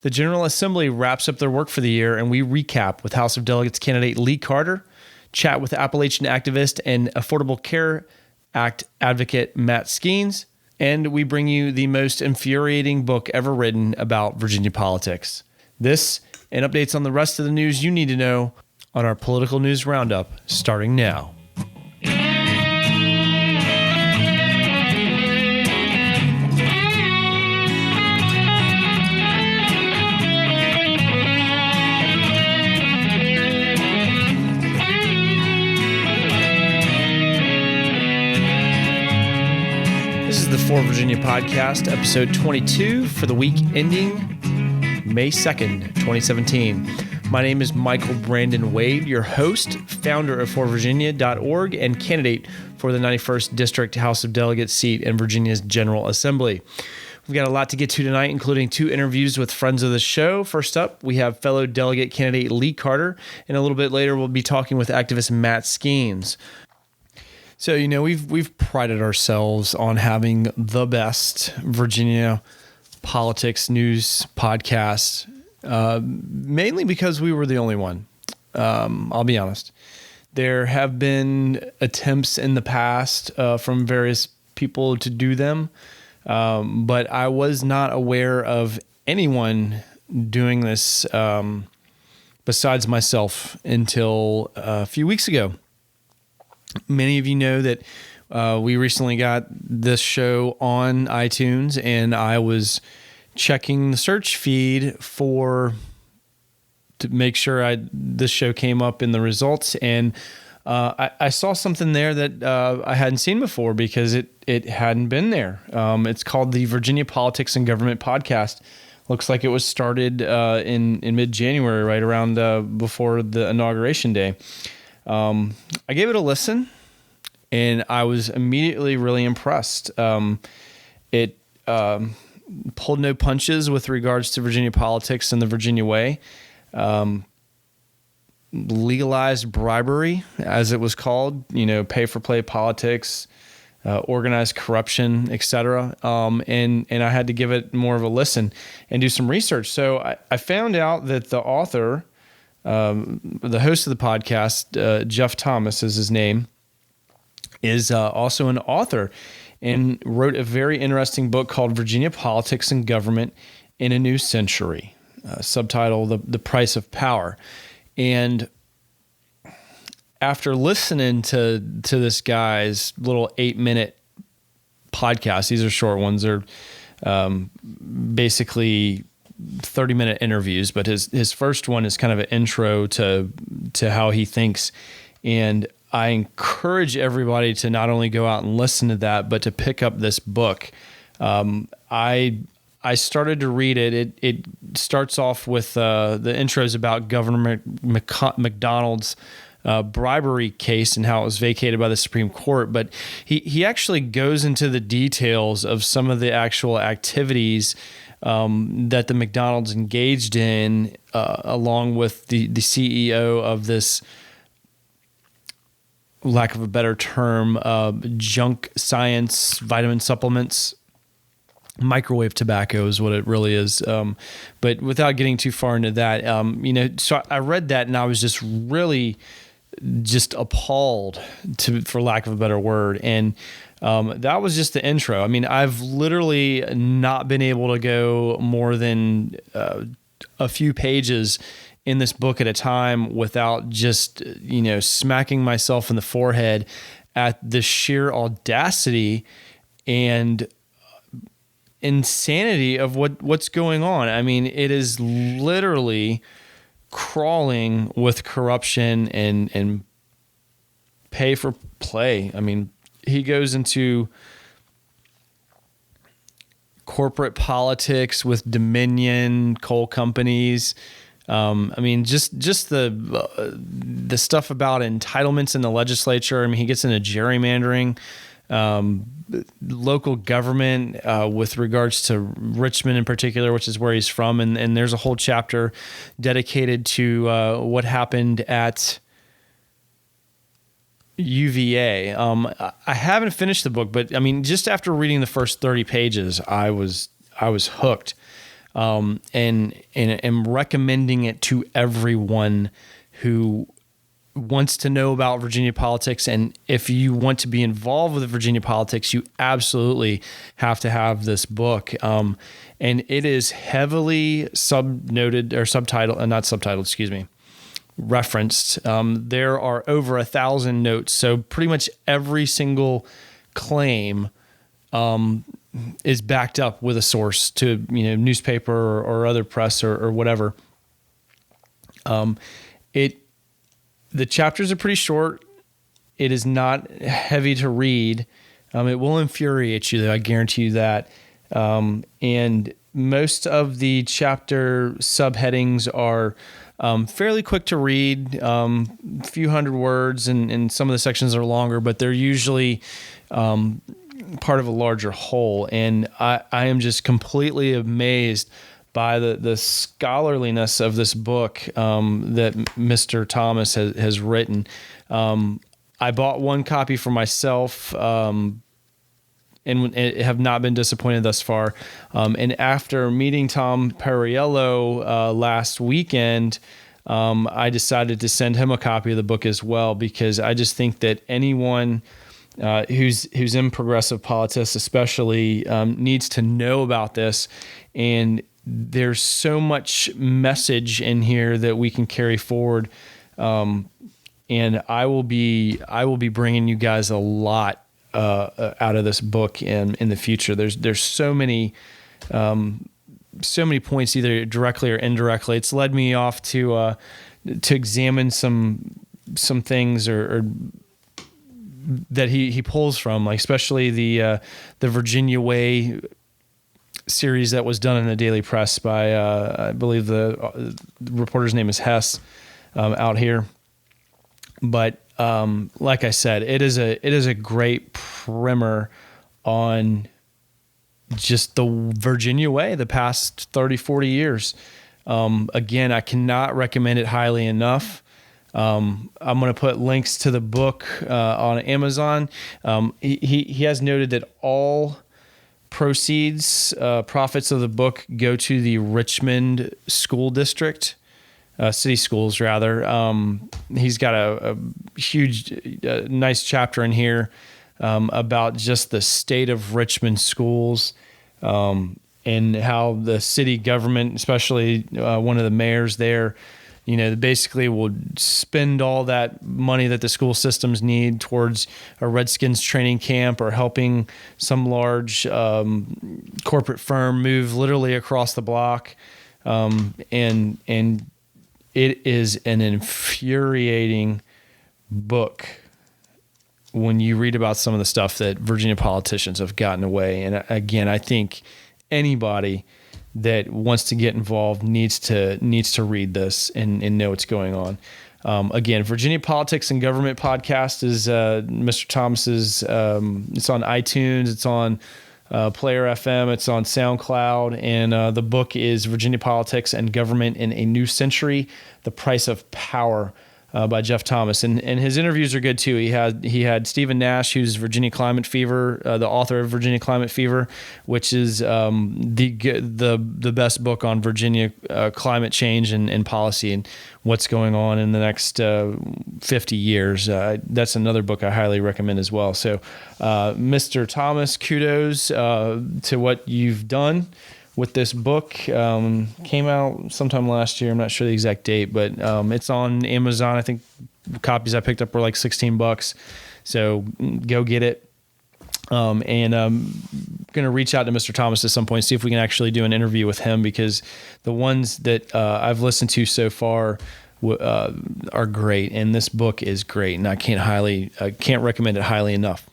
The General Assembly wraps up their work for the year, and we recap with House of Delegates candidate Lee Carter, chat with Appalachian activist and Affordable Care Act advocate Matt Skeens, and we bring you the most infuriating book ever written about Virginia politics. This and updates on the rest of the news you need to know on our political news roundup starting now. This is the For Virginia Podcast, episode 22 for the week ending May 2nd, 2017. My name is Michael Brandon Wade, your host, founder of forvirginia.org, and candidate for the 91st District House of Delegate seat in Virginia's General Assembly. We've got a lot to get to tonight, including 2 interviews with friends of the show. First up, we have fellow delegate candidate Lee Carter, and a little bit later we'll be talking with activist Matt Skeens. So, we've prided ourselves on having the best Virginia politics news podcast, mainly because we were the only one. I'll be honest. There have been attempts in the past from various people to do them, but I was not aware of anyone doing this besides myself until a few weeks ago. Many of you know that we recently got this show on iTunes, and I was checking the search feed to make sure this show came up in the results, and I saw something there that I hadn't seen before because it hadn't been there. It's called the Virginia Politics and Government Podcast. Looks like it was started in mid-January, right around before the inauguration day. I gave it a listen, and I was immediately really impressed. It pulled no punches with regards to Virginia politics and the Virginia way. Legalized bribery, as it was called, pay-for-play politics, organized corruption, etc. And I had to give it more of a listen and do some research. So I found out that the author, the host of the podcast, Jeff Thomas is his name, is also an author and wrote a very interesting book called Virginia Politics and Government in a New Century, subtitle The Price of Power. And after listening to this guy's little 8-minute podcast, these are short ones, they're basically 30-minute interviews, but his first one is kind of an intro to how he thinks. And I encourage everybody to not only go out and listen to that, but to pick up this book. I started to read it. It starts off with the intros about Governor McDonald's bribery case and how it was vacated by the Supreme Court. But he actually goes into the details of some of the actual activities that the McDonald's engaged in, along with the CEO of this, lack of a better term, junk science vitamin supplements. Microwave tobacco is what it really is. But without getting too far into that, so I read that and I was just really appalled, for lack of a better word. And that was just the intro. I mean, I've literally not been able to go more than a few pages in this book at a time without just, smacking myself in the forehead at the sheer audacity and insanity of what's going on. I mean, it is literally crawling with corruption and pay for play. I mean, he goes into corporate politics with Dominion, coal companies. Just the stuff about entitlements in the legislature. I mean, he gets into gerrymandering, local government with regards to Richmond in particular, which is where he's from. And there's a whole chapter dedicated to what happened at UVA. I haven't finished the book, but I mean, just after reading the first 30 pages, I was hooked. and am recommending it to everyone who wants to know about Virginia politics. And if you want to be involved with Virginia politics, you absolutely have to have this book. And it is heavily referenced. There are over 1,000 notes. So pretty much every single claim is backed up with a source to, newspaper or other press or whatever. The chapters are pretty short. It is not heavy to read. It will infuriate you, though, I guarantee you that. And most of the chapter subheadings are fairly quick to read, a few hundred words, and some of the sections are longer, but they're usually part of a larger whole. And I am just completely amazed by the scholarliness of this book that Mr. Thomas has written. I bought one copy for myself and have not been disappointed thus far. And after meeting Tom Perriello last weekend, I decided to send him a copy of the book as well, because I just think that anyone who's in progressive politics especially needs to know about this. And there's so much message in here that we can carry forward. And I will be bringing you guys a lot out of this book in the future. There's so many points, either directly or indirectly. It's led me off to examine some things or that he pulls from, like especially the Virginia Way series that was done in the Daily Press by I believe the reporter's name is Hess out here. But like I said, it is a great primer on just the Virginia way, the past 30, 40 years. Again, I cannot recommend it highly enough. I'm going to put links to the book on Amazon. He has noted that all proceeds, profits of the book go to the Richmond School District, city schools rather. He's got a huge, nice chapter in here about just the state of Richmond schools and how the city government, especially one of the mayors there, basically will spend all that money that the school systems need towards a Redskins training camp or helping some large corporate firm move literally across the block. And it is an infuriating book when you read about some of the stuff that Virginia politicians have gotten away. And again, I think anybody that wants to get involved needs to read this and know what's going on. Again, Virginia Politics and Government podcast is Mr. Thomas's. It's on iTunes. It's on Player FM. It's on SoundCloud. And the book is Virginia Politics and Government in a New Century: The Price of Power by Jeff Thomas. And his interviews are good too. He had Stephen Nash, who's Virginia Climate Fever, the author of Virginia Climate Fever, which is the best book on Virginia climate change and policy and what's going on in the next 50 years. That's another book I highly recommend as well. So, Mr. Thomas, kudos to what you've done with this book. Came out sometime last year. I'm not sure the exact date, but it's on Amazon. I think copies I picked up were like $16. So go get it. And I'm going to reach out to Mr. Thomas at some point, see if we can actually do an interview with him, because the ones that I've listened to so far are great. And this book is great. And I can't recommend it highly enough.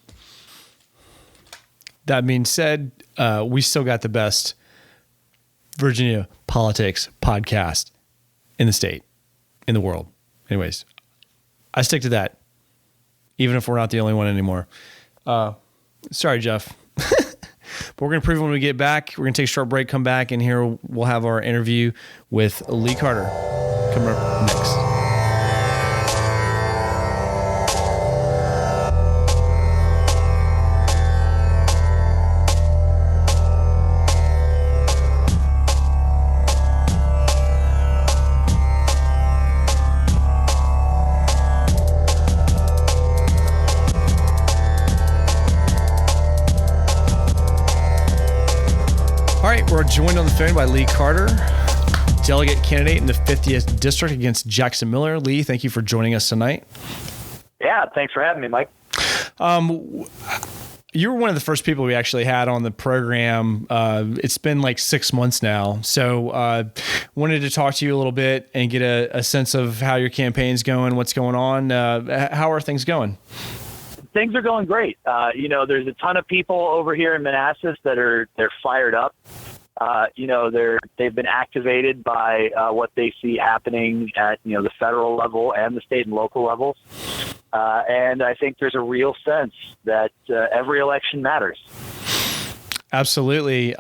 That being said, we still got the best Virginia Politics podcast in the state, in the world. Anyways, I stick to that, even if we're not the only one anymore. Sorry, Jeff. But we're going to prove when we get back. We're going to take a short break, come back, and here we'll have our interview with Lee Carter coming up next. joined on the phone by Lee Carter, delegate candidate in the 50th District against Jackson Miller. Lee, thank you for joining us tonight. Yeah, thanks for having me, Mike. You were one of the first people we actually had on the program. It's been like 6 months now. So wanted to talk to you a little bit and get a sense of how your campaign's going, what's going on. How are things going? Things are going great. There's a ton of people over here in Manassas they're fired up. They've been activated by what they see happening at, the federal level and the state and local levels. And I think there's a real sense that every election matters. Absolutely.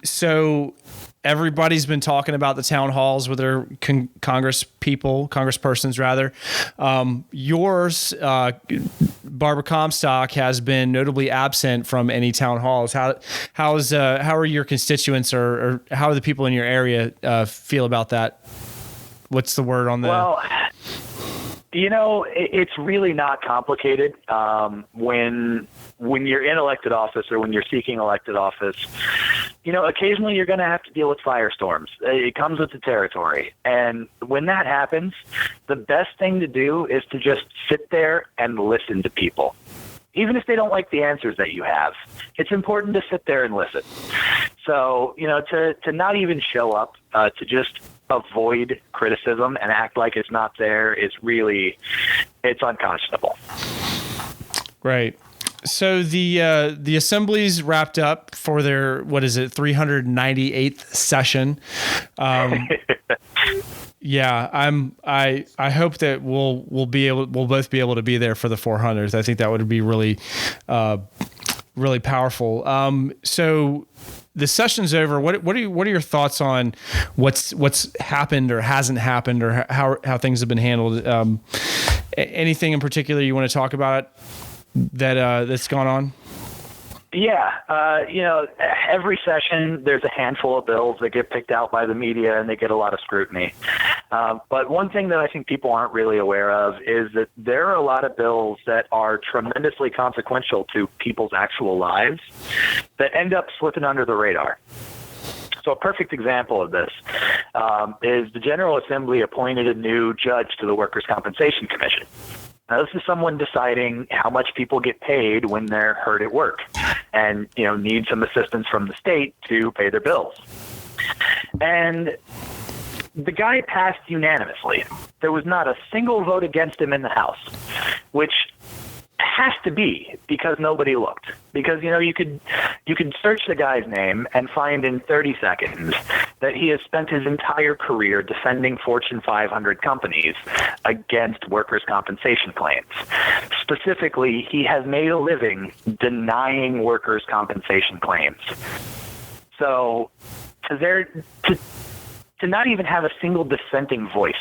So everybody's been talking about the town halls with their congresspersons rather. Yours, Barbara Comstock, has been notably absent from any town halls. How are your constituents or how do the people in your area feel about that? What's the word on the... Well, it's really not complicated. When you're in elected office or when you're seeking elected office, occasionally you're going to have to deal with firestorms. It comes with the territory. And when that happens, the best thing to do is to just sit there and listen to people. Even if they don't like the answers that you have, it's important to sit there and listen. So, to not even show up, to just avoid criticism and act like it's not there is really, it's unconscionable. Right. So the assembly's wrapped up for their 398th session. Yeah, I hope that we'll both be able to be there for the 400th. I think that would be really really powerful. So the session's over. What are your thoughts on what's happened or hasn't happened or how things have been handled? Anything in particular you want to talk about that's gone on? Yeah. Every session there's a handful of bills that get picked out by the media and they get a lot of scrutiny. But one thing that I think people aren't really aware of is that there are a lot of bills that are tremendously consequential to people's actual lives that end up slipping under the radar. So a perfect example of this is the General Assembly appointed a new judge to the Workers' Compensation Commission. Now, this is someone deciding how much people get paid when they're hurt at work and, need some assistance from the state to pay their bills. And the guy passed unanimously. There was not a single vote against him in the House, which has to be because nobody looked. Because, you could search the guy's name and find in 30 seconds that he has spent his entire career defending Fortune 500 companies against workers' compensation claims. Specifically, he has made a living denying workers' compensation claims. So to not even have a single dissenting voice,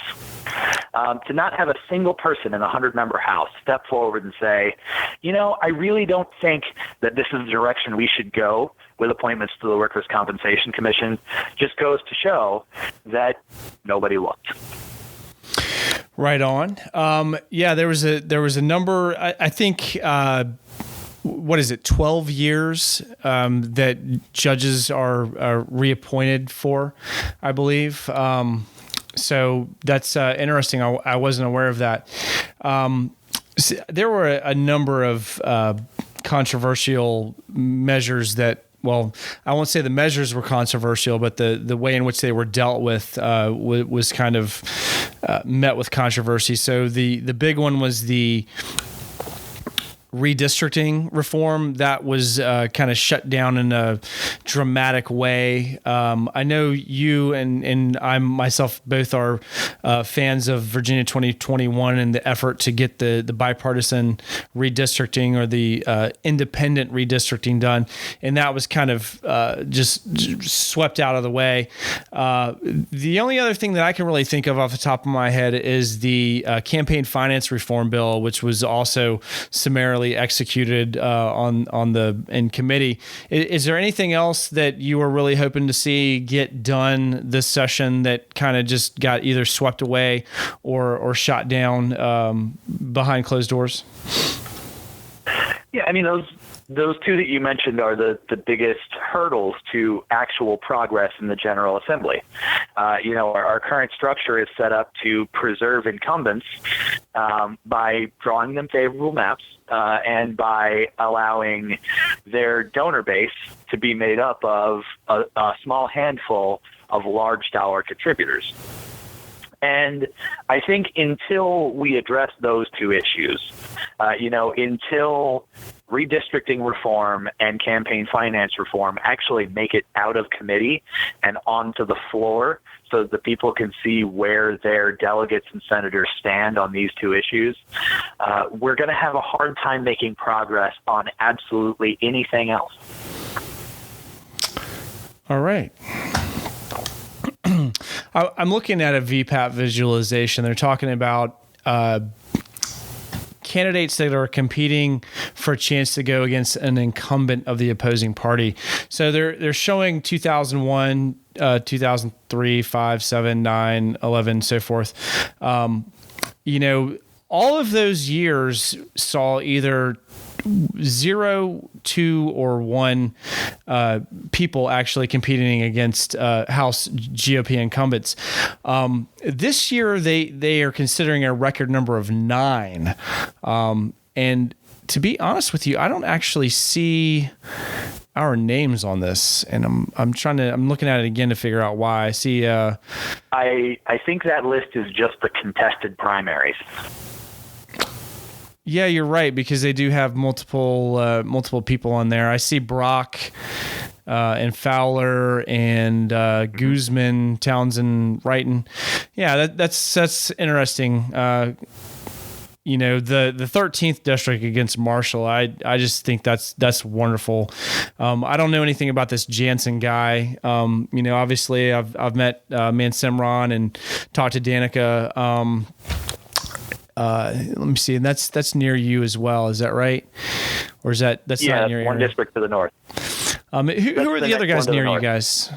to not have a single person in a 100-member House step forward and say, I really don't think that this is the direction we should go with appointments to the Workers' Compensation Commission, just goes to show that nobody looked. Right on. There was a number, I think, 12 years that judges are reappointed for, I believe. So that's interesting. I wasn't aware of that. There were a number of controversial measures that, well, I won't say the measures were controversial, but the way in which they were dealt with was kind of met with controversy. So the big one was the redistricting reform that was kind of shut down in a dramatic way. I know you and I myself both are fans of Virginia 2021 and the effort to get the bipartisan redistricting or the independent redistricting done. And that was kind of just swept out of the way. The only other thing that I can really think of off the top of my head is the campaign finance reform bill, which was also summarily executed in committee. Is there anything else that you were really hoping to see get done this session that kind of just got either swept away or shot down behind closed doors? Yeah, I mean, those two that you mentioned are the biggest hurdles to actual progress in the General Assembly. Our current structure is set up to preserve incumbents by drawing them favorable maps and by allowing their donor base to be made up of a small handful of large dollar contributors. And I think until we address those two issues, until redistricting reform and campaign finance reform actually make it out of committee and onto the floor so that the people can see where their delegates and senators stand on these two issues, we're going to have a hard time making progress on absolutely anything else. All right. I'm looking at a VPAP visualization. They're talking about candidates that are competing for a chance to go against an incumbent of the opposing party. So they're showing 2001, 2003, 5, 7, 9, 11, so forth. All of those years saw either 0, 2, or 1 people actually competing against House GOP incumbents. This year, they are considering a record number of 9. And to be honest with you, I don't actually see our names on this, and I'm looking at it again to figure out why. I see. I think that list is just the contested primaries. Yeah, you're right, because they do have multiple people on there. I see Brock and Fowler and Guzman, Townsend, Wrighton. Yeah, that's interesting. The 13th district against Marshall, I just think that's wonderful. I don't know anything about this Jansen guy. Obviously I've met Mansimron and talked to Danica. Let me see, and that's near you as well. Is that right? Or is that's not near you? One district to the north. Who are the other guys near you guys?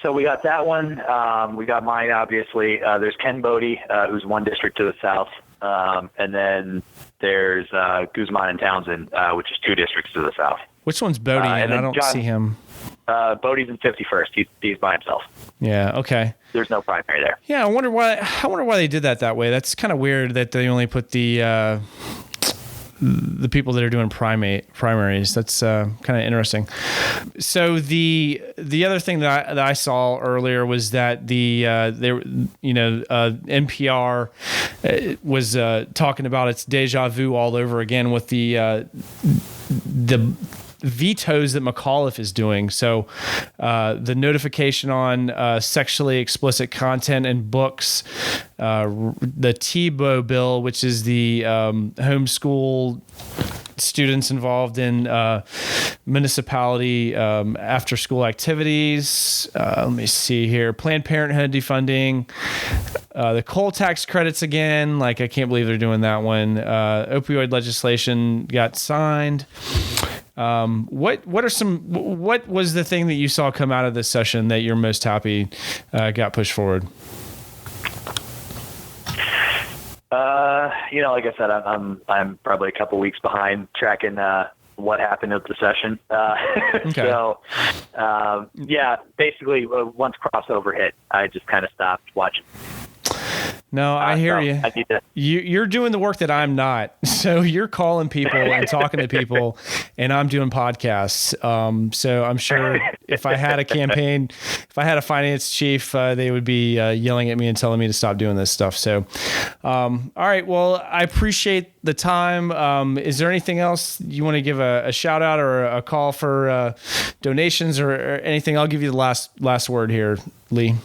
So we got that one. We got mine, obviously. There's Ken Bodie, who's one district to the south. And then there's Guzman and Townsend, which is 2 districts to the south. Which one's Bodie? And I don't see him. Bodie's in 51st. He's by himself. Yeah. Okay. There's no primary there. Yeah. I wonder why they did that way. That's kind of weird that they only put the people that are doing primaries. That's kind of interesting. So the other thing that I saw earlier was that NPR was talking about its deja vu all over again with the vetoes that McAuliffe is doing. So the notification on sexually explicit content in books, the TBO bill, which is the homeschool students involved in municipality after school activities. Let me see here. Planned Parenthood defunding. The coal tax credits again. I can't believe they're doing that one. Opioid legislation got signed. What was the thing that you saw come out of this session that you're most happy got pushed forward? Like I said, I'm probably a couple weeks behind tracking what happened at the session. Okay. So, basically, once crossover hit, I just kind of stopped watching. No, I hear you. I need to. You're doing the work that I'm not. So you're calling people and talking to people, and I'm doing podcasts. So I'm sure if I had a campaign, if I had a finance chief, they would be yelling at me and telling me to stop doing this stuff. So, all right. Well, I appreciate the time. Is there anything else you want to give a shout out or a call for donations or anything? I'll give you the last word here, Lee.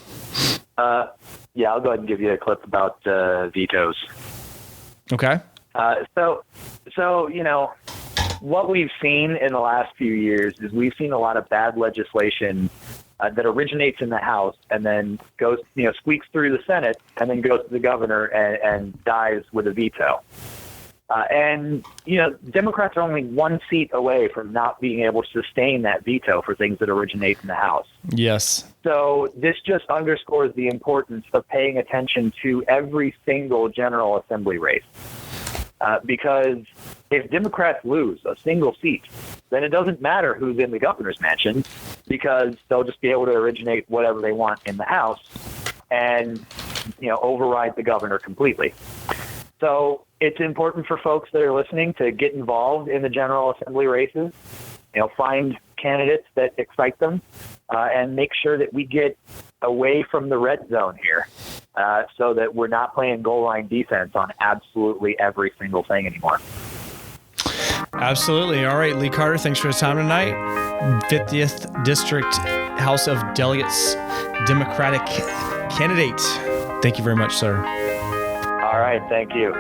Yeah, I'll go ahead and give you a clip about vetoes. Okay. So what we've seen in the last few years is we've seen a lot of bad legislation that originates in the House and then goes, squeaks through the Senate and then goes to the governor and dies with a veto. Democrats are only 1 seat away from not being able to sustain that veto for things that originate in the House. Yes. So this just underscores the importance of paying attention to every single General Assembly race. Because if Democrats lose a single seat, then it doesn't matter who's in the governor's mansion, because they'll just be able to originate whatever they want in the House and, override the governor completely. So it's important for folks that are listening to get involved in the General Assembly races, find candidates that excite them, and make sure that we get away from the red zone here, so that we're not playing goal line defense on absolutely every single thing anymore. Absolutely. All right, Lee Carter, thanks for your time tonight. 50th District House of Delegates Democratic candidate. Thank you very much, sir. All right, thank you.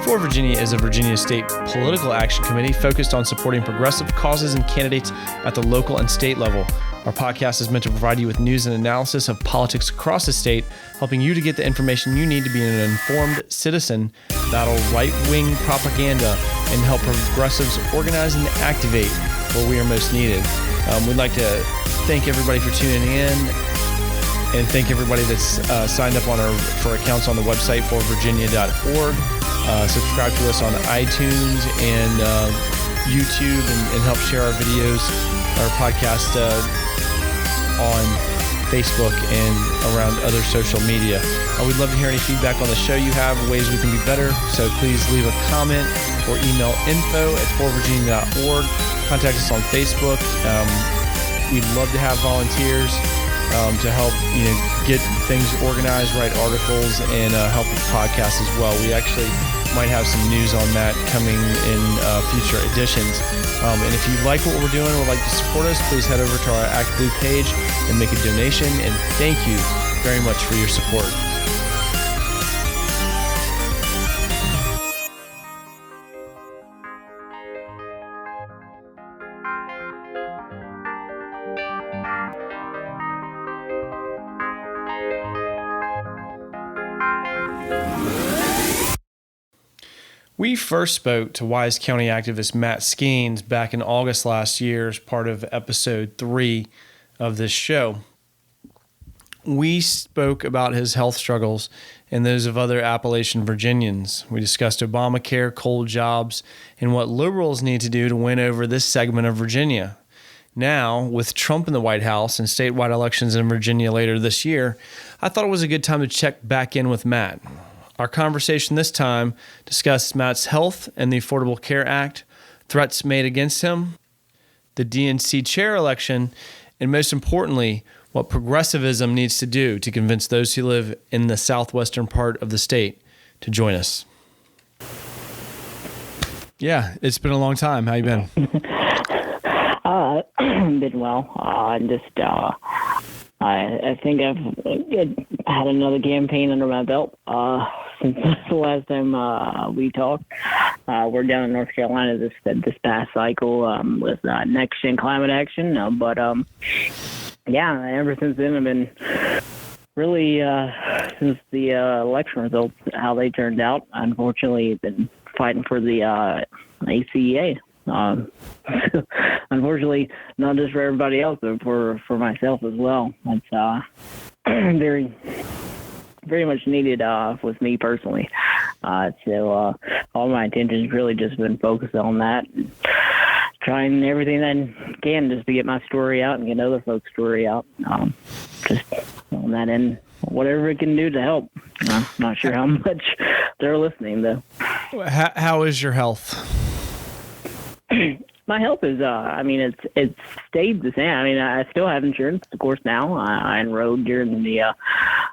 For Virginia is a Virginia State political action committee focused on supporting progressive causes and candidates at the local and state level. Our podcast is meant to provide you with news and analysis of politics across the state, helping you to get the information you need to be an informed citizen, battle right-wing propaganda, and help progressives organize and activate where we are most needed. We'd like to thank everybody for tuning in, and thank everybody that's signed up for accounts on the website forvirginia.org. Subscribe to us on iTunes and YouTube, and help share our videos, our podcast on Facebook and around other social media. We'd love to hear any feedback on the show you have, ways we can be better. So please leave a comment or email info@forvirginia.org. Contact us on Facebook. We'd love to have volunteers to help get things organized, write articles, and help with the podcast as well. We actually might have some news on that coming in future editions. And if you like what we're doing or would like to support us, please head over to our Act Blue page and make a donation. And thank you very much for your support. We first spoke to Wise County activist Matt Skeens back in August last year as part of episode 3 of this show. We spoke about his health struggles and those of other Appalachian Virginians. We discussed Obamacare, coal jobs, and what liberals need to do to win over this segment of Virginia. Now, with Trump in the White House and statewide elections in Virginia later this year, I thought it was a good time to check back in with Matt. Our conversation this time discussed Matt's health and the Affordable Care Act, threats made against him, the DNC chair election, and most importantly, what progressivism needs to do to convince those who live in the southwestern part of the state to join us. Yeah, it's been a long time. How you been? Been well. I think I've had another campaign under my belt since the last time we talked. We're down in North Carolina this past cycle with Next Gen Climate Action. Ever since then I've been really, since the election results, how they turned out, unfortunately, been fighting for the ACEA. Unfortunately, not just for everybody else, but for myself as well. It's very, very much needed with me personally. So all my attention's really just been focused on that, and trying everything I can just to get my story out and get other folks' story out. Just on that end, whatever it can do to help. I'm not sure how much they're listening, though. How is your health? My health is, it's stayed the same. I mean, I still have insurance, of course, now. I enrolled during the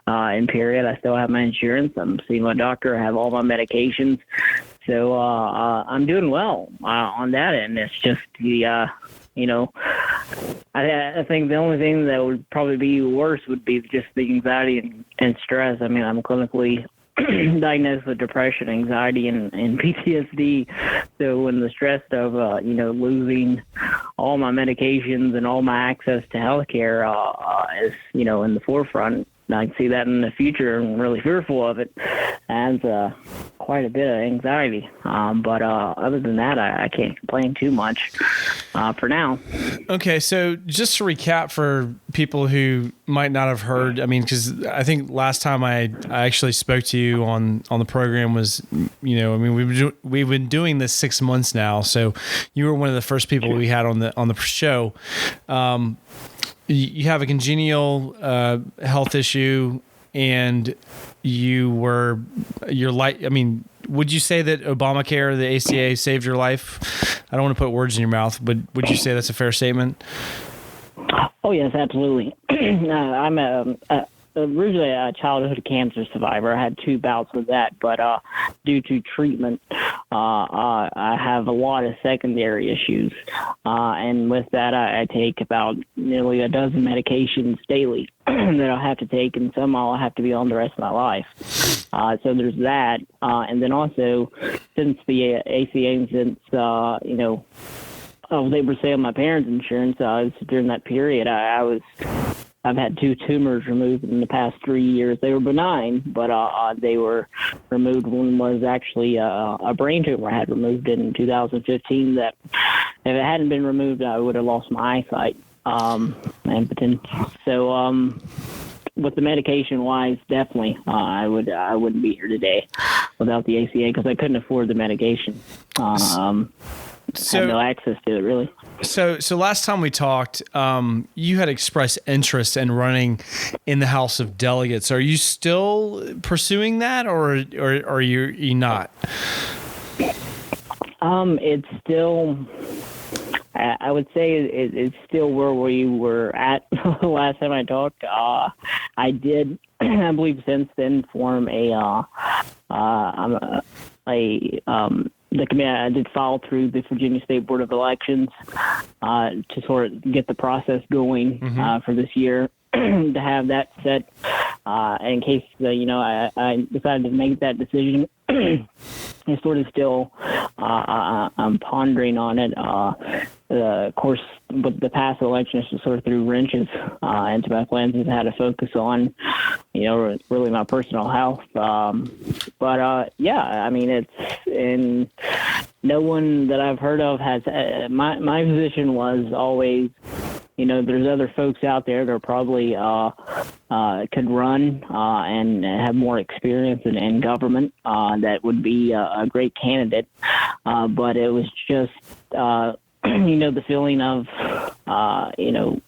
in period. I still have my insurance. I'm seeing my doctor. I have all my medications. So I'm doing well on that end. It's just the, I think the only thing that would probably be worse would be just the anxiety and stress. I mean, I'm clinically diagnosed with depression, anxiety, and PTSD. So when the stress of, losing all my medications and all my access to healthcare is, in the forefront, I can see that in the future. I'm really fearful of it, and quite a bit of anxiety. But other than that, I can't complain too much for now. Okay, so just to recap for people who might not have heard, I mean, because I think last time I actually spoke to you on the program was, you know, I mean, we've been doing this 6 months now, so you were one of the first people we had on the show. You have a congenial health issue, and your life. I mean, would you say that Obamacare, the ACA, saved your life? I don't want to put words in your mouth, but would you say that's a fair statement? Oh yes, absolutely. I'm originally a childhood cancer survivor. I had 2 bouts with that, but due to treatment, I have a lot of secondary issues. And with that, I take about nearly a dozen medications daily that I'll have to take, and some I'll have to be on the rest of my life. So there's that. And then also, since the ACA, and since, I was able to stay on my parents' insurance, during that period, I've had 2 tumors removed in the past 3 years. They were benign, but they were removed. One was actually a brain tumor I had removed in 2015 that if it hadn't been removed, I would have lost my eyesight. So with the medication-wise, definitely, I wouldn't be here today without the ACA because I couldn't afford the medication. Had no access to it, really. So last time we talked, you had expressed interest in running in the House of Delegates. Are you still pursuing that, or are you not? It's still. I would say it's still where we were at the last time I talked. I did, I believe, since then form the committee. I did file through the Virginia State Board of Elections to sort of get the process going for this year to have that set in case I decided to make that decision. It's sort of still I'm pondering on it. Of course, with the past election, it's just sort of threw wrenches into my plans and how to focus on, really my personal health. Yeah, I mean, it's in no one that I've heard of has. My position was always, there's other folks out there that are probably could run and have more experience in government that would be a great candidate. But it was just, the feeling of,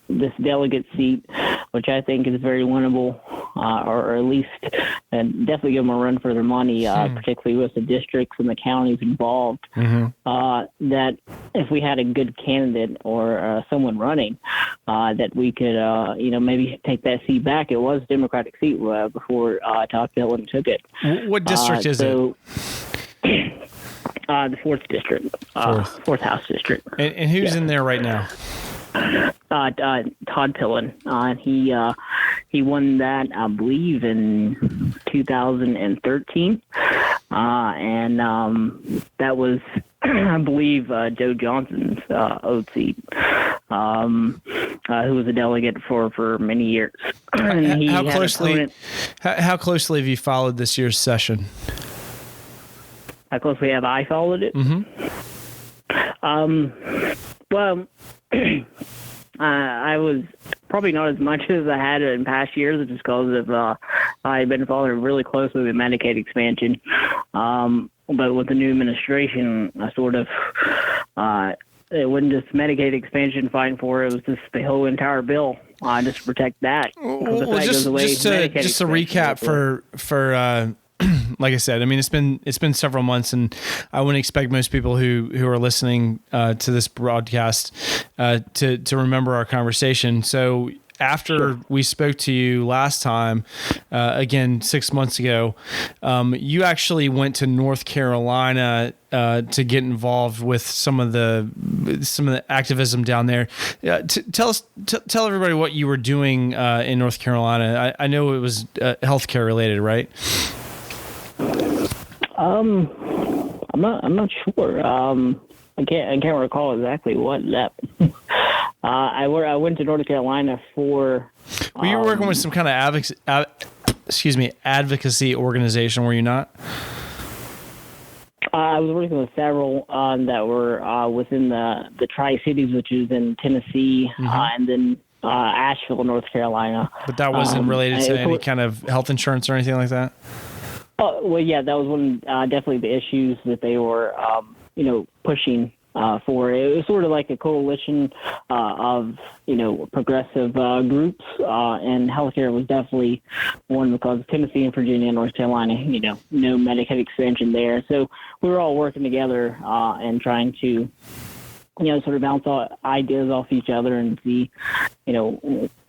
this delegate seat, which I think is very winnable, or at least definitely give them a run for their money, particularly with the districts and the counties involved, that if we had a good candidate or someone running, that we could, maybe take that seat back. It was a Democratic seat before Todd Dillon took it. What district is it? The 4th district, 4th House district. And who's in there right now? Todd Dillon. He won that, I believe, in 2013, and that was, I believe, Joe Johnson's old seat, who was a delegate for many years. And how closely have you followed this year's session? How closely have I followed it? Well, I was probably not as much as I had in past years, just because of I had been following really closely with Medicaid expansion. But with the new administration, I sort of it wasn't just Medicaid expansion fighting for it; it was just the whole entire bill, just to protect that. Well, just to recap for. Like I said, I mean, it's been several months, and I wouldn't expect most people who are listening to this broadcast to remember our conversation. So after we spoke to you last time, again 6 months ago, you actually went to North Carolina to get involved with some of the activism down there. Tell everybody what you were doing in North Carolina. I know it was healthcare related, right? I'm not sure. I can't recall exactly what that I went to North Carolina for. Were you working with some kind of advocacy organization? Were you not? I was working with several that were within the Tri-Cities, which is in Tennessee, and then Asheville, North Carolina. But that wasn't related to any kind of health insurance or anything like that? Well, yeah, that was one definitely the issues that they were, pushing for. It was sort of like a coalition of, progressive groups, and healthcare was definitely one because Tennessee and Virginia and North Carolina, no Medicaid expansion there. So we were all working together and trying to, sort of bounce ideas off each other and see,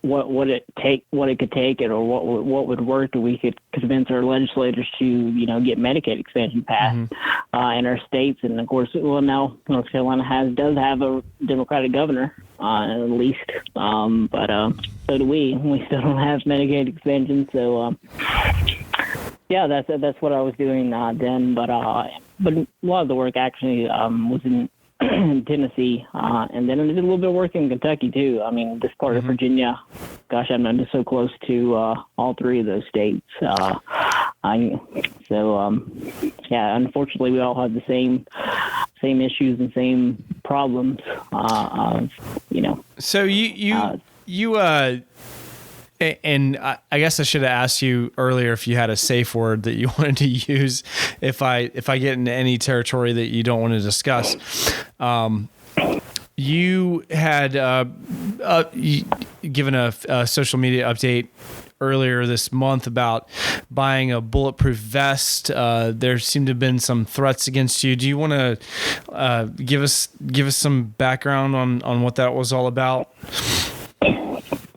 what it could take it or what would work that we could convince our legislators to, get Medicaid expansion passed in our states. And of course, now North Carolina does have a Democratic governor, at least. But so do we. We still don't have Medicaid expansion. So, yeah, that's what I was doing then. But a lot of the work actually was in Tennessee, and then I did a little bit of work in Kentucky too. I mean, this part of Virginia, gosh, I'm just so close to all three of those states. Unfortunately, we all have the same issues and same problems. So and I guess I should have asked you earlier if you had a safe word that you wanted to use if I get into any territory that you don't want to discuss. You had given a social media update earlier this month about buying a bulletproof vest. There seemed to have been some threats against you. Do you want to give us some background on what that was all about?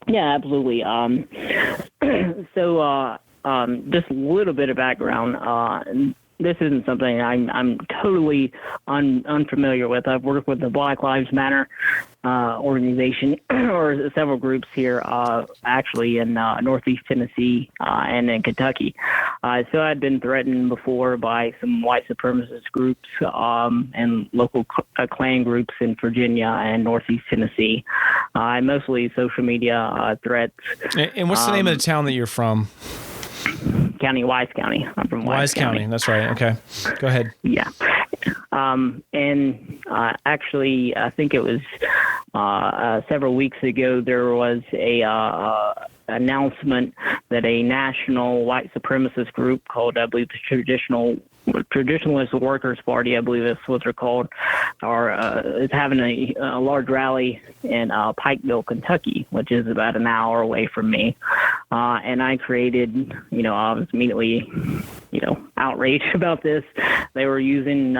Yeah, absolutely. So just a little bit of background. This isn't something I'm totally unfamiliar with. I've worked with the Black Lives Matter organization or several groups here, actually in Northeast Tennessee and in Kentucky. So I'd been threatened before by some white supremacist groups and local Klan groups in Virginia and Northeast Tennessee. Mostly social media threats. And what's the name of the town that you're from? Wise County. I'm from Wise County. That's right. Okay. Go ahead. Yeah. Actually, I think it was several weeks ago, there was a announcement that a national white supremacist group called, I believe, the Traditionalist Workers Party, I believe that's what they're called, is having a large rally in Pikeville, Kentucky, which is about an hour away from me. And I created, I was immediately, outraged about this. They were using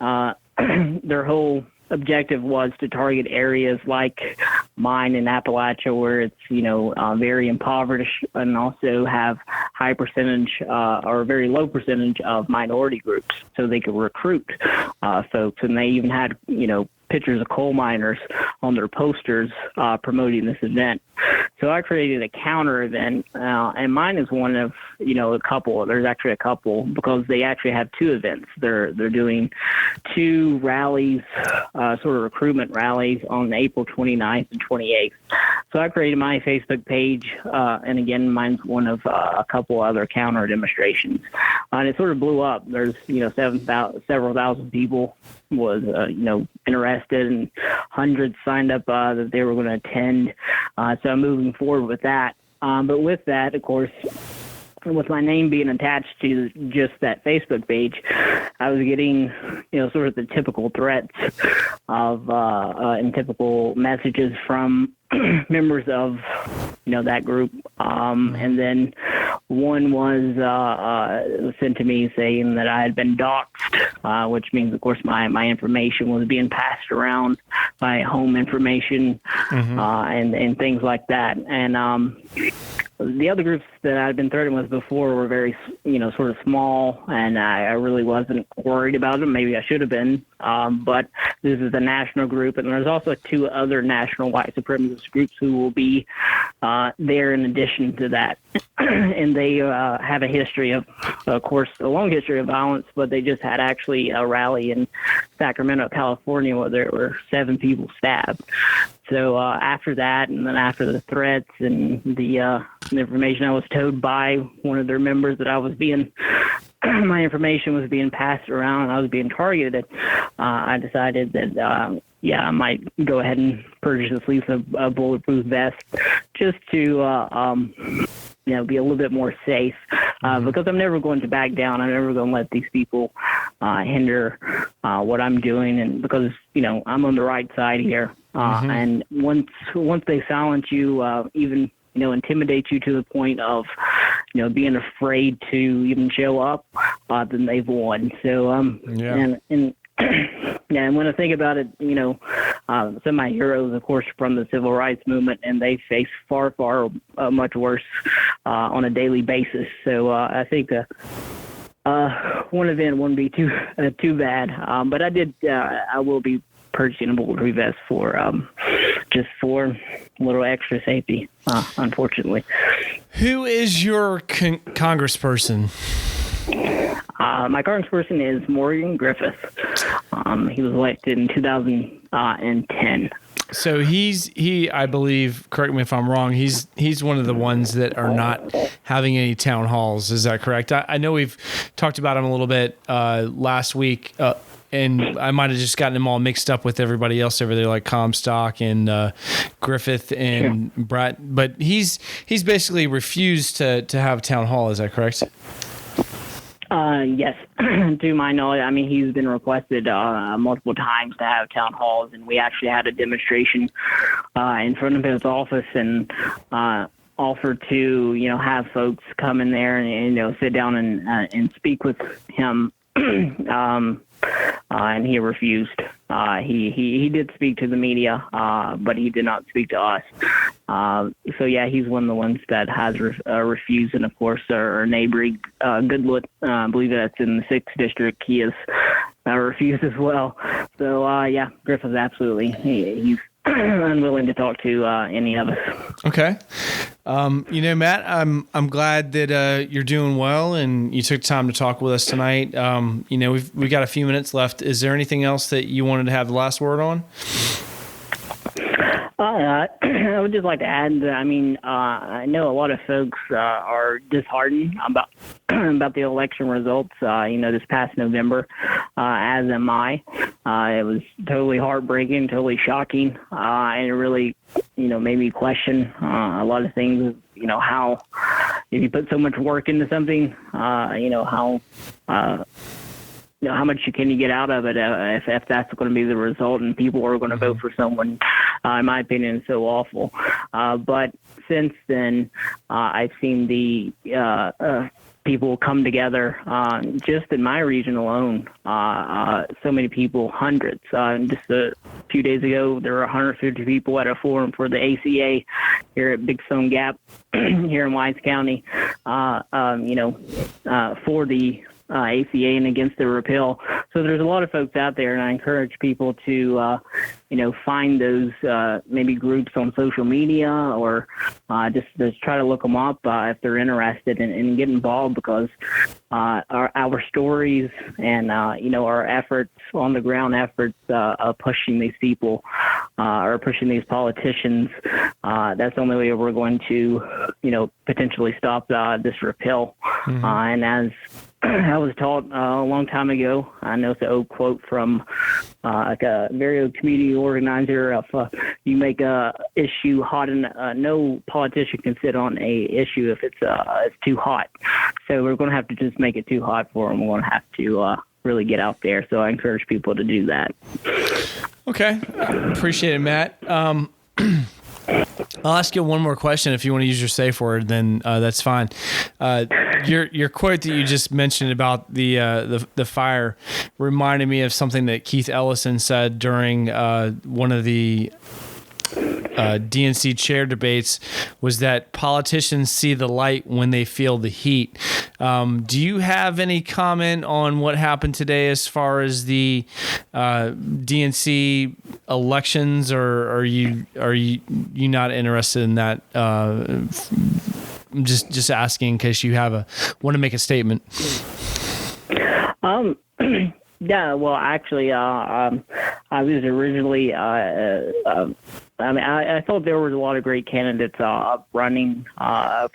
their whole objective was to target areas like mine in Appalachia, where it's very impoverished, and also have high percentage or very low percentage of minority groups, so they could recruit folks. And they even had pictures of coal miners on their posters promoting this event. So I created a counter event, and mine is one of a couple. There's actually a couple because they actually have two events. They're doing two rallies, sort of recruitment rallies on April 29th and 28th. So I created my Facebook page, and again, mine's one of a couple other counter demonstrations, and it sort of blew up. There's several thousand people was interested, and hundreds signed up that they were going to attend. So I'm moving forward with that. But with that, of course, with my name being attached to just that Facebook page, I was getting, sort of the typical threats of and typical messages from members of, that group. And then one was sent to me saying that I had been doxxed, which means, of course, my information was being passed around, my home information, and things like that. And the other groups that I'd been threatened with before were very, sort of small, and I really wasn't worried about them. Maybe I should have been, but this is a national group, and there's also two other national white supremacist groups who will be there in addition to that. And they have a history of course, a long history of violence, but they just had actually a rally in Sacramento, California, where there were 7 people stabbed. So after that, and then after the threats and the information I was told by one of their members that I was being, my information was being passed around and I was being targeted, I decided that, I might go ahead and purchase at least a bulletproof vest just to, be a little bit more safe, because I'm never going to back down. I'm never going to let these people hinder what I'm doing, and because I'm on the right side here. And once they silence you, even intimidate you to the point of being afraid to even show up, then they've won. So and when I think about it, some of my heroes, of course, from the civil rights movement, and they face far much worse on a daily basis. So I think one event wouldn't be too bad. But I will be purchasing a bulletproof vest for just for a little extra safety, unfortunately. Who is your congressperson? My congressperson is Morgan Griffith. He was elected in 2010. So I believe, correct me if I'm wrong, he's one of the ones that are not having any town halls. Is that correct? I know we've talked about him a little bit last week, and I might have just gotten him all mixed up with everybody else over there, like Comstock and Griffith and Brett. But he's basically refused to have town hall. Is that correct? Yes, to my knowledge. I mean, he's been requested multiple times to have town halls, and we actually had a demonstration in front of his office and offered to, have folks come in there and sit down and speak with him. And he refused. He did speak to the media, but he did not speak to us. So he's one of the ones that has refused. And of course, our neighboring Goodwood, I believe that's in the 6th district, he has refused as well. So Griffith, absolutely, he's unwilling to talk to any of us. Okay. Matt, I'm glad that you're doing well and you took time to talk with us tonight. We've got a few minutes left. Is there anything else that you wanted to have the last word on? I would just like to add that, I know a lot of folks are disheartened about the election results, this past November, as am I. It was totally heartbreaking, totally shocking, and it really, made me question a lot of things, how if you put so much work into something, how much can you get out of it if that's going to be the result and people are going to vote for someone, in my opinion, so awful. But since then, I've seen the people come together just in my region alone. So many people, hundreds. Just a few days ago, there were 150 people at a forum for the ACA here at Big Stone Gap here in Wise County, for the ACA and against the repeal. So there's a lot of folks out there, and I encourage people to, find those maybe groups on social media or just try to look them up if they're interested and get involved, because our stories and, our efforts, on the ground efforts of pushing these people or pushing these politicians, that's the only way we're going to, potentially stop this repeal. And as I was taught a long time ago, I know it's an old quote from like a very old community organizer, if you make a issue hot, and no politician can sit on a issue if it's too hot. So we're going to have to just make it too hot for them. We're going to have to really get out there. So I encourage people to do that. Okay. Appreciate it, Matt. I'll ask you one more question. If you want to use your safe word, then that's fine. Your quote that you just mentioned about the fire reminded me of something that Keith Ellison said during one of the DNC chair debates was that politicians see the light when they feel the heat. Do you have any comment on what happened today as far as the DNC elections, or are you not interested in that? I'm just asking in case you want to make a statement. Yeah, well, actually, I was originally, I thought there was a lot of great candidates running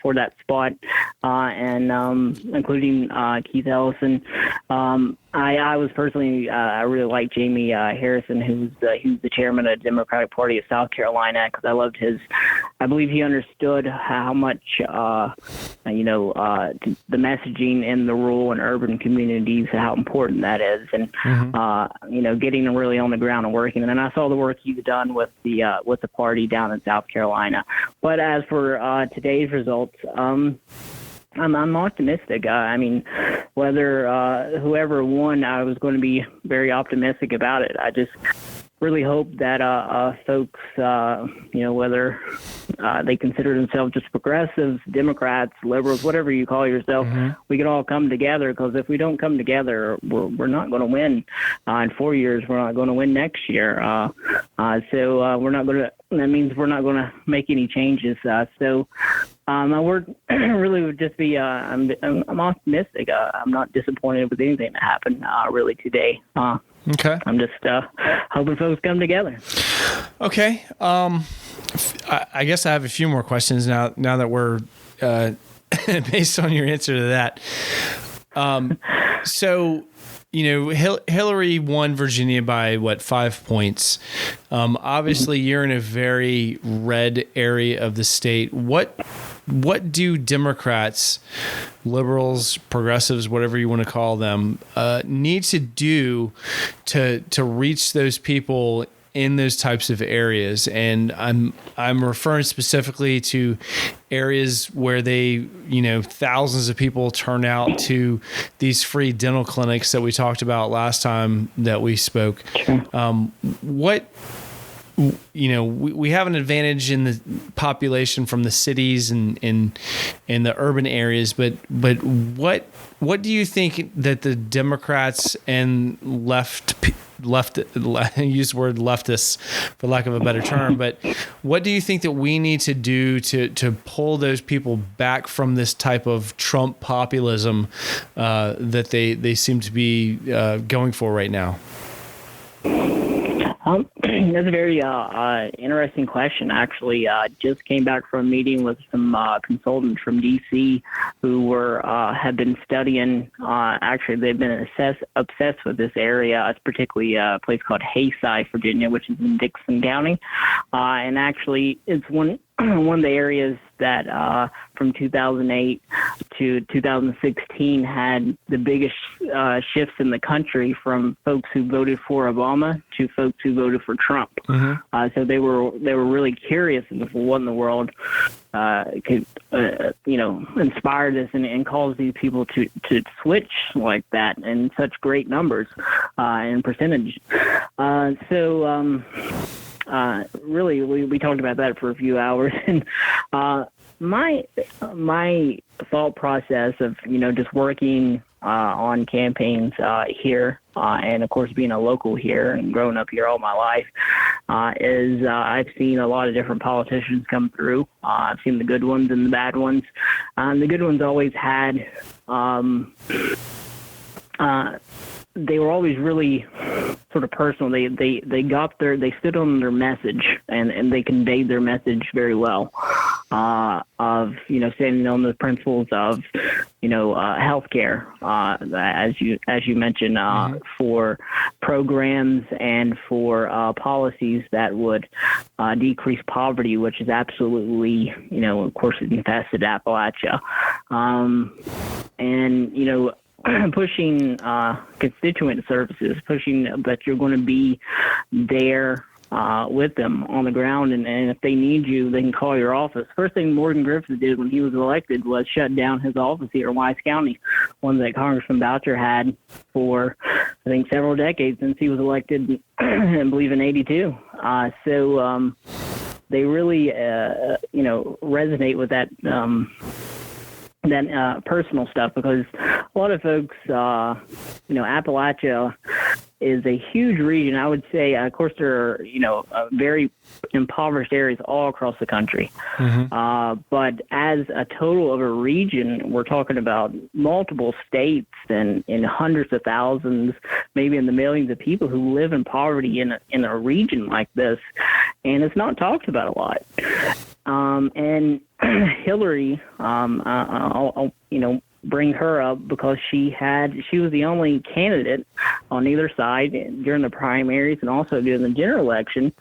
for that spot, and including Keith Ellison. I was personally, I really liked Jamie Harrison, who's the chairman of the Democratic Party of South Carolina, because I believe he understood how much, the messaging in the rural and urban communities, how important that is, and getting really on the ground and working. And then I saw the work you've done with the party down in South Carolina. But as for today's results, I'm optimistic. Whether whoever won, I was going to be very optimistic about it. I just really hope that folks, whether they consider themselves just progressives, Democrats, liberals, whatever you call yourself, we can all come together, because if we don't come together, we're not going to win. In 4 years, we're not going to win next year. So we're not going to. That means we're not going to make any changes. So my word really would just be I'm optimistic. I'm not disappointed with anything that happened really today. Okay. I'm just hoping folks come together. Okay. I guess I have a few more questions now that we're based on your answer to that. So, Hillary won Virginia by 5 points. Obviously, you're in a very red area of the state. What do Democrats, liberals, progressives, whatever you want to call them, need to do to reach those people in those types of areas? And I'm referring specifically to areas where thousands of people turn out to these free dental clinics that we talked about last time that we spoke. We have an advantage in the population from the cities and in the urban areas, but what do you think that the Democrats and left use the word leftists for lack of a better term, but what do you think that we need to do to pull those people back from this type of Trump populism that they seem to be going for right now? That's a very interesting question, actually. Just came back from a meeting with some consultants from D.C. who have been studying. Actually, they've been obsessed with this area. It's particularly a place called Hayside, Virginia, which is in Dixon County. And actually, it's one of the areas that from 2008 to 2016 had the biggest shifts in the country, from folks who voted for Obama to folks who voted for Trump. So they were really curious as to what in the world could inspire this and cause these people to switch like that in such great numbers and percentage. Really, we talked about that for a few hours, and my thought process of just working on campaigns here, and of course being a local here and growing up here all my life, is I've seen a lot of different politicians come through. I've seen the good ones and the bad ones. The good ones always had. They were always really sort of personal. They stood on their message and they conveyed their message very well. Of standing on the principles of healthcare, as you mentioned, for programs and for policies that would decrease poverty, which is absolutely of course infested Appalachia, and pushing constituent services, pushing that you're going to be there with them on the ground, and if they need you, they can call your office. First thing Morgan Griffith did when he was elected was shut down his office here in Wise County, one that Congressman Boucher had for, I think, several decades since he was elected, I believe, in '82. they really resonate with that personal stuff, because a lot of folks, Appalachia is a huge region. I would say, of course, there are, very impoverished areas all across the country. Mm-hmm. But as a total of a region, we're talking about multiple states and in hundreds of thousands, maybe in the millions of people who live in poverty in a region like this. And it's not talked about a lot. And Hillary, I'll bring her up because she was the only candidate on either side during the primaries and also during the general election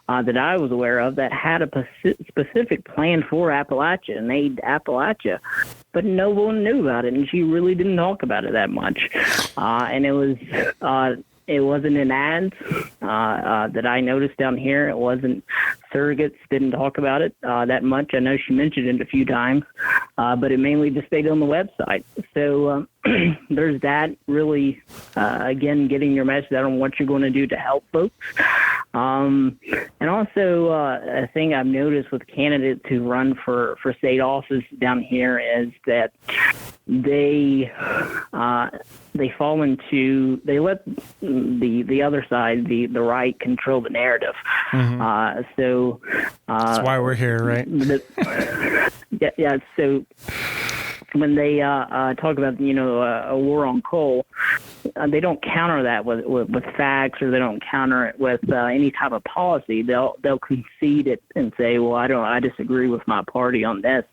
that I was aware of that had a specific plan for Appalachia and aid to Appalachia, but no one knew about it, and she really didn't talk about it that much. And it wasn't in ads that I noticed down here. It wasn't, surrogates didn't talk about it that much. I know she mentioned it a few times, but it mainly just stayed on the website. So there's that, really, again, getting your message out on what you're going to do to help folks. And also a thing I've noticed with candidates who run for state office down here is that they fall into, they let the other side, the right, control the narrative. Mm-hmm. So that's why we're here, right? Yeah. So when they talk about a war on coal, they don't counter that with facts, or they don't counter it with any type of policy. They'll concede it and say, well, I disagree with my party on this,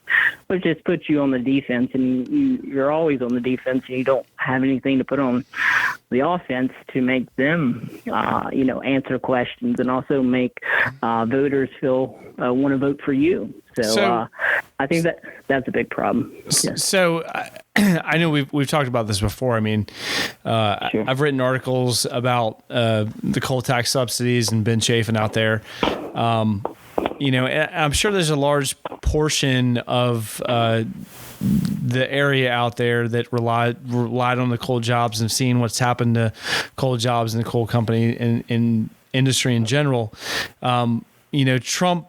which just puts you on the defense, and you're always on the defense, and you don't have anything to put on the offense to make them answer questions and also make voters feel want to vote for you. So I think that's a big problem. Yeah. So I know we've talked about this before. I mean, Sure. I've written articles about the coal tax subsidies and Ben Chafin out there. I'm sure there's a large portion of the area out there that relied on the coal jobs and seeing what's happened to coal jobs and the coal company and industry in general. Trump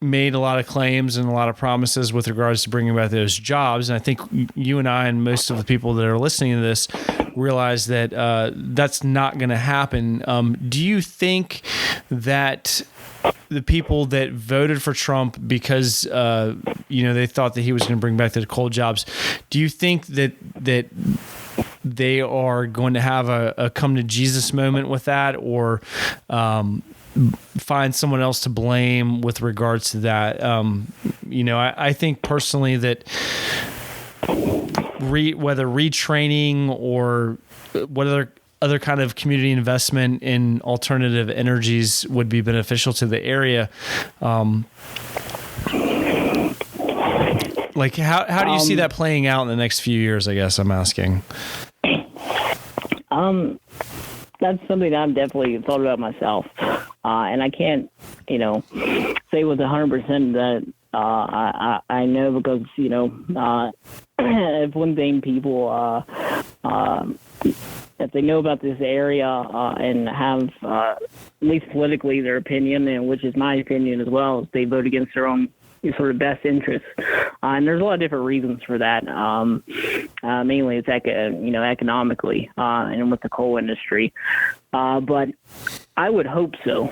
made a lot of claims and a lot of promises with regards to bringing back those jobs. And I think you and I and most of the people that are listening to this realize that that's not going to happen. Do you think that the people that voted for Trump because they thought that he was going to bring back the coal jobs, do you think that they are going to have a come to Jesus moment with that, or find someone else to blame with regards to that? I think personally that whether retraining or whether other kind of community investment in alternative energies would be beneficial to the area. Like how do you see that playing out in the next few years, I guess I'm asking? That's something I've definitely thought about myself. And I can't, say with 100% that I know, because, if one thing people, if they know about this area and have, at least politically, their opinion, and which is my opinion as well, is they vote against their own sort of best interests. And there's a lot of different reasons for that. Mainly it's economically and with the coal industry. But I would hope so,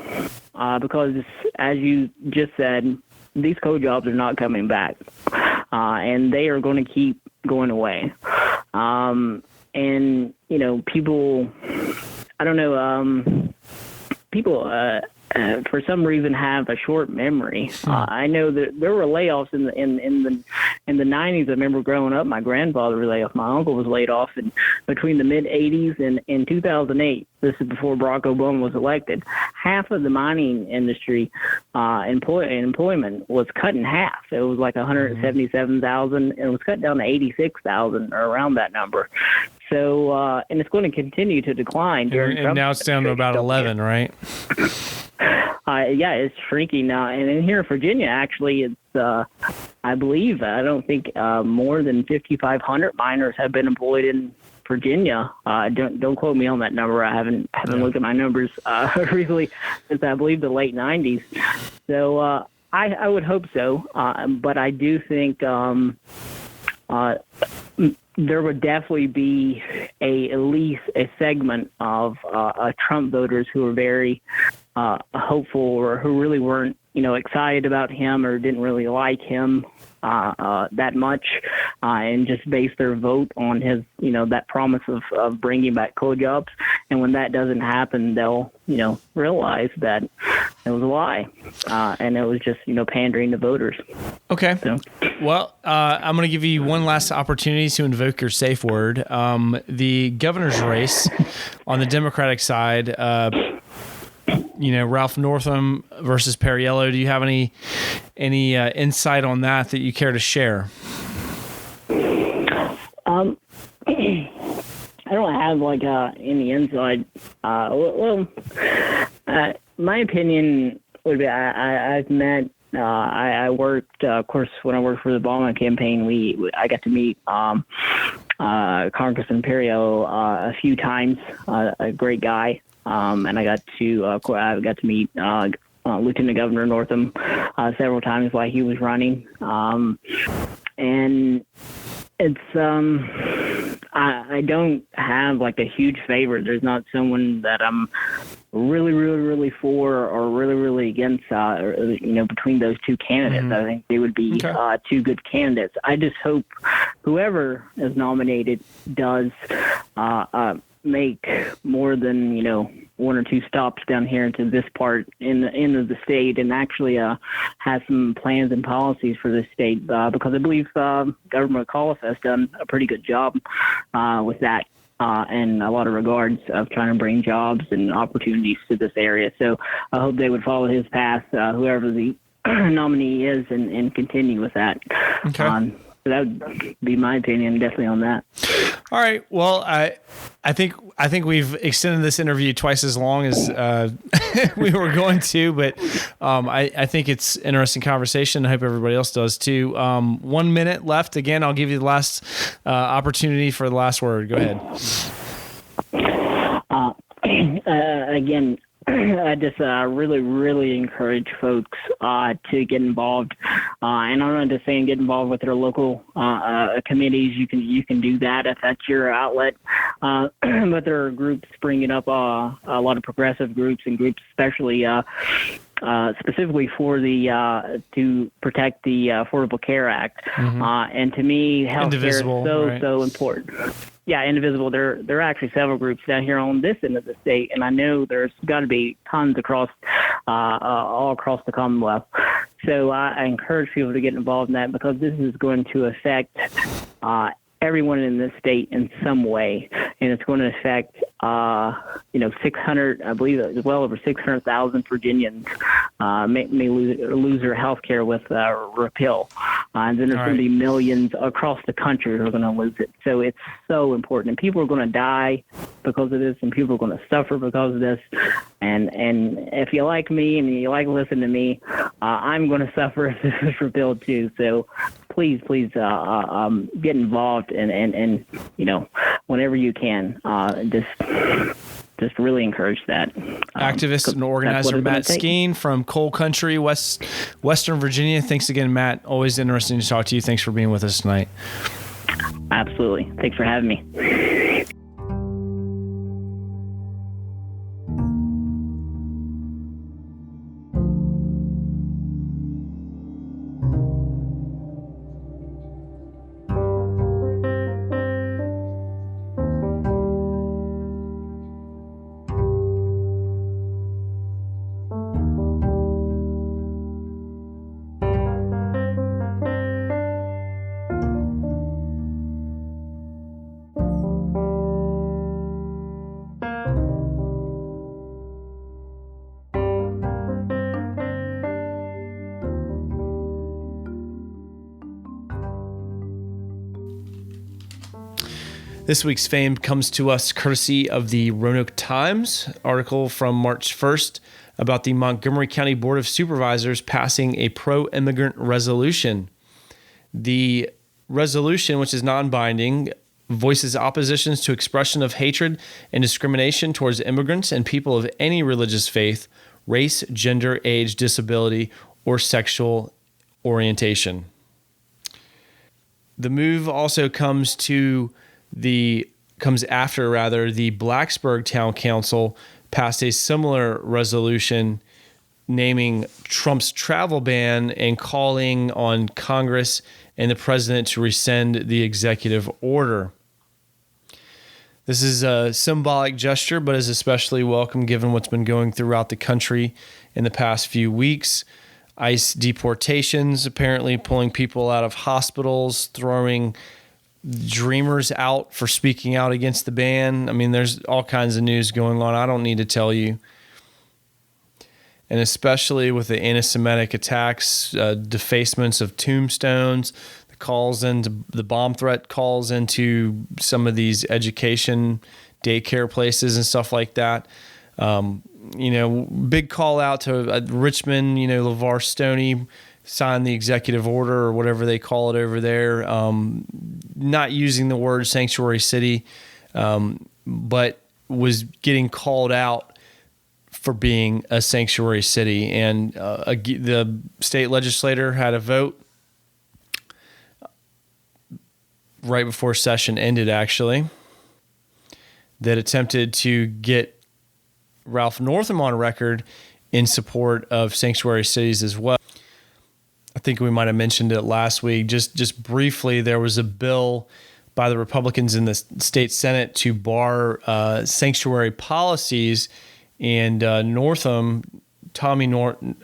because as you just said, these coal jobs are not coming back, and they are going to keep going away. And people, I don't know, people for some reason have a short memory. I know that there were layoffs in the 90s. I remember growing up, my grandfather was laid off. My uncle was laid off between the mid 80s and 2008. This is before Barack Obama was elected. Half of the mining industry employment was cut in half. It was like 177,000, and it was cut down to 86,000 or around that number. So, and it's going to continue to decline. And now it's down to about 11, right? Yeah, it's shrinking now. And in here in Virginia, actually, it's, I believe, I don't think more than 5,500 miners have been employed in Virginia. Don't quote me on that number. I haven't looked at my numbers recently since, I believe, the late 90s. So I would hope so, but I do think there would definitely be at least a segment of Trump voters who are very hopeful or who really weren't, excited about him or didn't really like him that much, and just base their vote on his, that promise of bringing back coal jobs. And when that doesn't happen, they'll, realize that it was a lie, and it was just, pandering to voters. Okay. So. Well, I'm going to give you one last opportunity to invoke your safe word. The governor's race on the Democratic side, Ralph Northam versus Perriello. Do you have any insight on that you care to share? I don't have any insight. My opinion would be I've met. I worked, of course, when I worked for the Obama campaign. I got to meet Congressman Perriello a few times. A great guy. And I got to meet Lieutenant Governor Northam several times while he was running. And it's I don't have a huge favorite. There's not someone that I'm really, really, really for or really, really against. Between those two candidates, I think they would be two good candidates. I just hope whoever is nominated does make more than one or two stops down here into this part in the end of the state, and actually has some plans and policies for this state, because I believe Governor McAuliffe has done a pretty good job with that in a lot of regards of trying to bring jobs and opportunities to this area. So I hope they would follow his path, whoever the nominee is, and continue with that. Okay. So that would be my opinion, definitely, on that. All right. Well, I think we've extended this interview twice as long as we were going to, but I think it's interesting conversation. I hope everybody else does too. 1 minute left. Again, I'll give you the last opportunity for the last word. Go ahead. Again, I just really, really encourage folks to get involved, and I'm not just saying get involved with their local committees. You can do that if that's your outlet, but there are groups springing up, a lot of progressive groups and groups, especially specifically for the to protect the Affordable Care Act, and to me, health care is so important. Yeah, indivisible. There are actually several groups down here on this end of the state, and I know there's got to be tons across, all across the Commonwealth. So I encourage people to get involved in that, because this is going to affect everyone in this state in some way, and it's going to affect 600, I believe, well over 600,000 Virginians may lose their health care with repeal, and then there's going to be millions across the country who are going to lose it. So it's so important, and people are going to die because of this, and people are going to suffer because of this. And if you like me and you like listening to me, I'm going to suffer if this is repealed too. So please get involved and whenever you can, just really encourage that. Activist and organizer Matt Skeens from Coal Country, Western Virginia. Thanks again, Matt. Always interesting to talk to you. Thanks for being with us tonight. Absolutely. Thanks for having me. This week's fame comes to us courtesy of the Roanoke Times article from March 1st about the Montgomery County Board of Supervisors passing a pro-immigrant resolution. The resolution, which is non-binding, voices oppositions to expression of hatred and discrimination towards immigrants and people of any religious faith, race, gender, age, disability, or sexual orientation. The move also comes after the Blacksburg Town Council passed a similar resolution naming Trump's travel ban and calling on Congress and the president to rescind the executive order. This is a symbolic gesture, but is especially welcome given what's been going throughout the country in the past few weeks. ICE deportations, apparently pulling people out of hospitals, throwing Dreamers out for speaking out against the ban. I mean, there's all kinds of news going on. I don't need to tell you. And especially with the anti-Semitic attacks, defacements of tombstones, the bomb threat calls into some of these education daycare places and stuff like that. Big call out to Richmond, LeVar Stoney signed the executive order or whatever they call it over there. Not using the word sanctuary city, but was getting called out for being a sanctuary city. And the state legislature had a vote right before session ended, actually, that attempted to get Ralph Northam on record in support of sanctuary cities as well. I think we might have mentioned it last week. Just briefly, there was a bill by the Republicans in the state Senate to bar sanctuary policies, and Tommy Norment,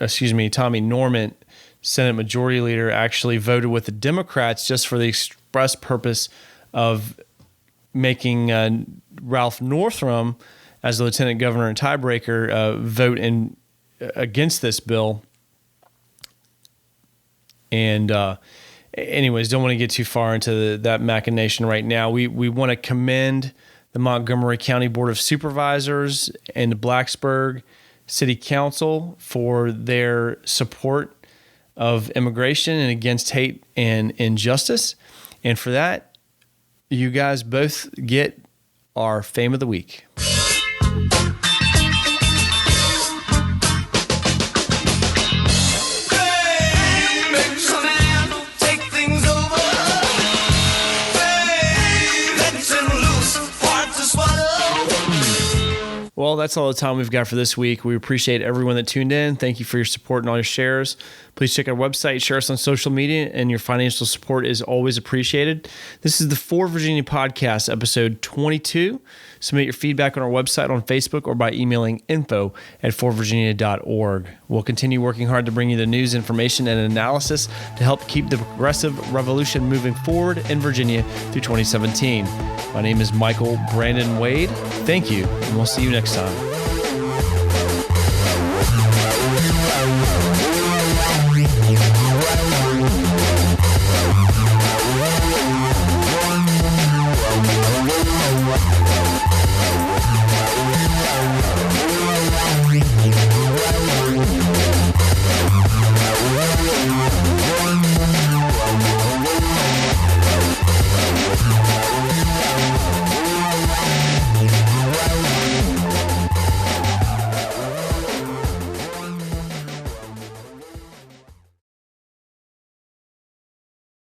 Senate Majority Leader, actually voted with the Democrats just for the express purpose of making Ralph Northam, as the lieutenant governor and tiebreaker, vote against this bill. And anyways, don't want to get too far into that machination right now. We want to commend the Montgomery County Board of Supervisors and the Blacksburg City Council for their support of immigration and against hate and injustice. And for that, you guys both get our Fame of the Week. Well, that's all the time we've got for this week. We appreciate everyone that tuned in. Thank you for your support and all your shares. Please check our website, share us on social media, and your financial support is always appreciated. This is the For Virginia Podcast, episode 22. Submit your feedback on our website, on Facebook, or by emailing info@forvirginia.org. We'll continue working hard to bring you the news, information, and analysis to help keep the progressive revolution moving forward in Virginia through 2017. My name is Michael Brandon Wade. Thank you, and we'll see you next time.